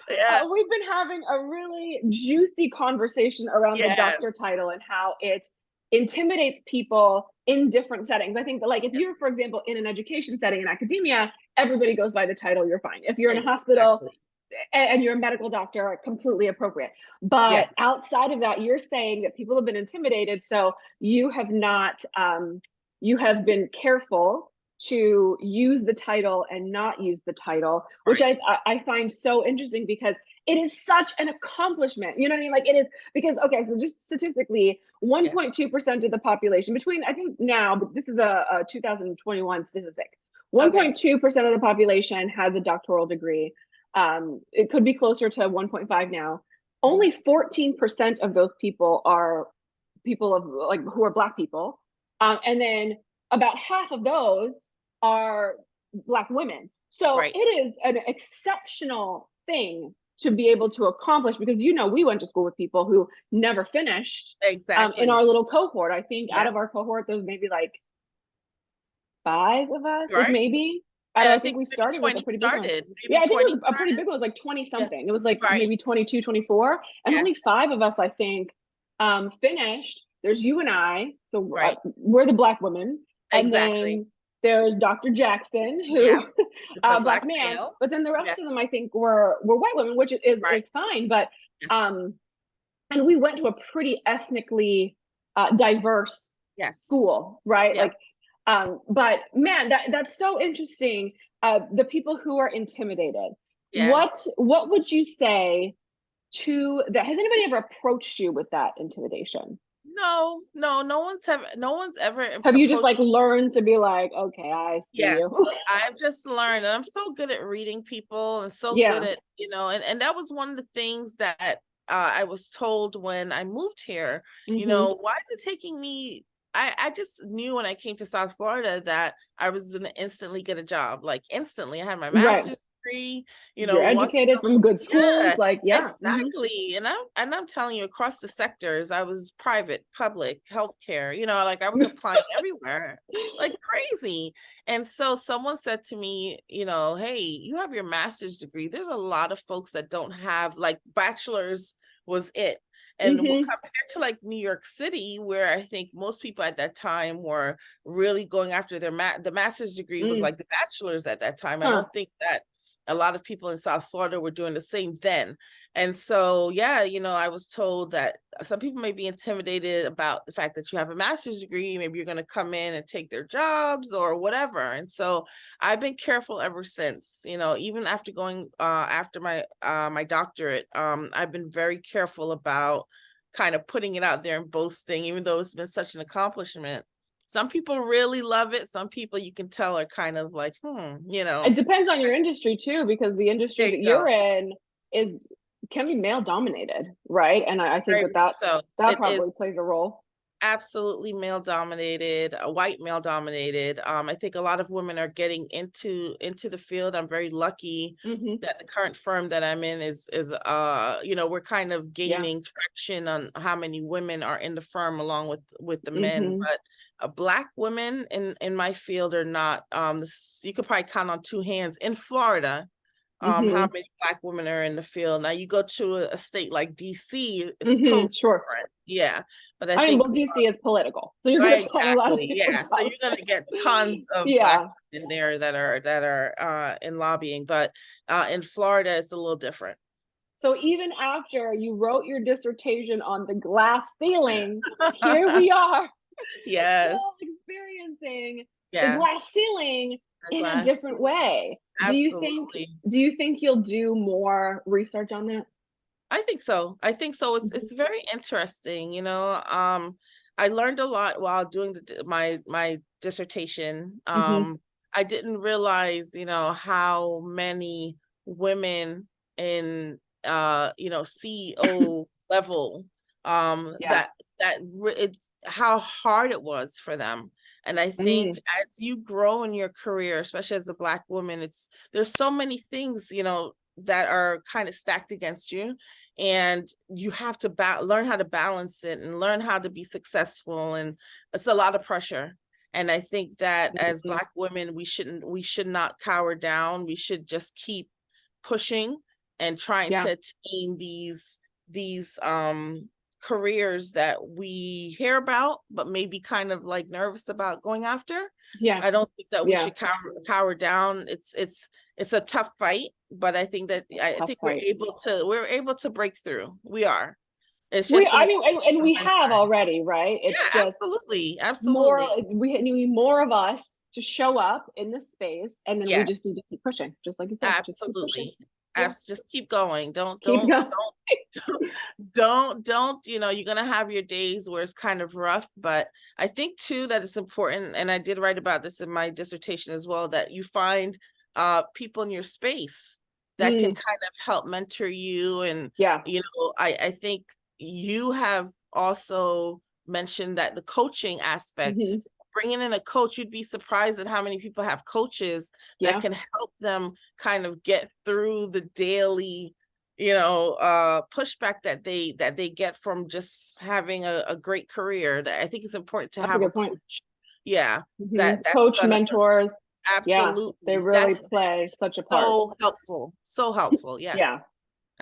Yeah. We've been having a really juicy conversation around the doctor Yes. title and how it intimidates people in different settings. I think that, like, if Yes. you're, for example, in an education setting in academia, everybody goes by the title, you're fine. If you're in a hospital Exactly. and you're a medical doctor, completely appropriate. But Yes. outside of that, you're saying that people have been intimidated, so you have not, you have been careful to use the title and not use the title, which Right. I find so interesting because it is such an accomplishment. You know what I mean? Like, it is because, okay, so just statistically, Yes. 1.2% of the population between, I think now, but this is a 2021 statistic. Okay. 1.2% of the population has a doctoral degree. It could be closer to 1.5 now. Mhm. Only 14% of those people are people of, like, who are Black people, and then about half of those are Black women. So Right. it is an exceptional thing to be able to accomplish, because, we went to school with people who never finished. In Exactly. our little cohort, I think out of our Yes. cohort, there's maybe like 5 of us, like, Right. maybe. I And don't know, I I think think we maybe started with a 20 pretty big one. started. Maybe Yeah, I think it 20 was a pretty started. big one. It was like 20 Yeah. something. It was like Right. maybe 22, 24, and only Yes. 5 of us, I think, finished. There's you and I, so, Right. we're the Black women, and Exactly. then there's Dr. Jackson, Yeah. who, It's a Black Black man, male. but then the rest of Yes. them, I think, were white women, which is Right. fine, but, Yes. um and we went to a pretty ethnically, diverse Yes. school, right? Yep. Like, but man, that's so interesting. The people who are intimidated, what Yes. what would you say to that? Has anybody ever approached you with that intimidation? No, no, no one's ever Have you just, approached. like, learned to be like, okay, I see Yes, you? I've just learned, and I'm so good at reading people and so good Yeah. at, and that was one of the things that I was told when I moved here, Hmm. why is it taking me? I just knew when I came to South Florida that I was going to instantly get a job, like instantly. I had my Right. master's degree, You're once, educated from good yeah, schools, like, yeah. Hmm. exactly. And I'm telling you, across the sectors, I was private, public, healthcare, like I was applying everywhere like crazy. And so someone said to me, hey, you have your master's degree. There's a lot of folks that don't have, like, bachelor's was it. And Hmm. compared to like New York City, where I think most people at that time were really going after the master's degree was Mm. like the bachelor's at that time. I Huh. don't think that a lot of people in South Florida were doing the same then. And so, yeah, I was told that some people may be intimidated about the fact that you have a master's degree. Maybe you're going to come in and take their jobs or whatever. And so I've been careful ever since, even after going after my doctorate. I've been very careful about kind of putting it out there and boasting, even though it's been such an accomplishment. Some people really love it. Some people, you can tell, are kind of like, It depends on your industry too, because the industry there you that you're go. in is can be male dominated, right? And I think Very that much so. that It is probably plays a role. absolutely male dominated, white male dominated. I think a lot of women are getting into the field. I'm very lucky Hmm. that the current firm that I'm in is we're kind of Yeah. gaining traction on how many women are in the firm along with the men. Hmm. But Black women in my field are not. You could probably count on two hands in Florida how Hmm. many Black women are in the field. Now you go to a state like DC, it's Hmm. totally Sure. different. Yeah. But I I mean, think well, DC is political, so you're going right, to find a lot of exactly. different Yeah. So you're gonna politics. get tons of Black Yeah. women there that are in lobbying. But in Florida it's a little different. So even after you wrote your dissertation on the glass ceiling, here we are still Yes. experiencing the Yeah. glass ceiling The in a glass different ceiling. way. Do you think Absolutely. do you think you'll do more research on that? I think so. I think so. It's Mhm. very interesting, I learned a lot while doing my dissertation. Mhm. I didn't realize, how many women in CEO level Yeah. that how hard it was for them. And I think Mm. as you grow in your career, especially as a Black woman, there's so many things, that are kind of stacked against you, and you have to learn how to balance it and learn how to be successful, and it's a lot of pressure. And I think that as Mhm. Black women we should not cower down. We should just keep pushing and trying Yeah. to attain these careers that we hear about, but maybe kind of like nervous about going after. Yeah. I don't think that we Yeah. should cower down. It's a tough fight, but I think that I Tough think fight. we're able to break through. We are. It's We, just I gonna mean, and take we some have time. already, right? It's Yeah, just absolutely, more, absolutely. we need more of us to show up in this space, and then we just Yes, need to keep pushing, just like you said, just keep pushing. absolutely. Yeah. Just keep going. Keep going. Don't, you're gonna have your days where it's kind of rough, but I think too that it's important, and I did write about this in my dissertation as well, that you find people in your space that can Mm, kind of help mentor you. And yeah. I think you have also mentioned that the coaching aspect, Hmm. bringing in a coach, you'd be surprised at how many people have coaches that Yeah. can help them kind of get through the daily pushback that they get from just having a great career. That I think it's important to That's a have a good point. coach. Yeah, Hmm. that's Coach, gonna mentors. Yeah. They absolutely, really play such a part. so helpful, so helpful. Yeah. Yes.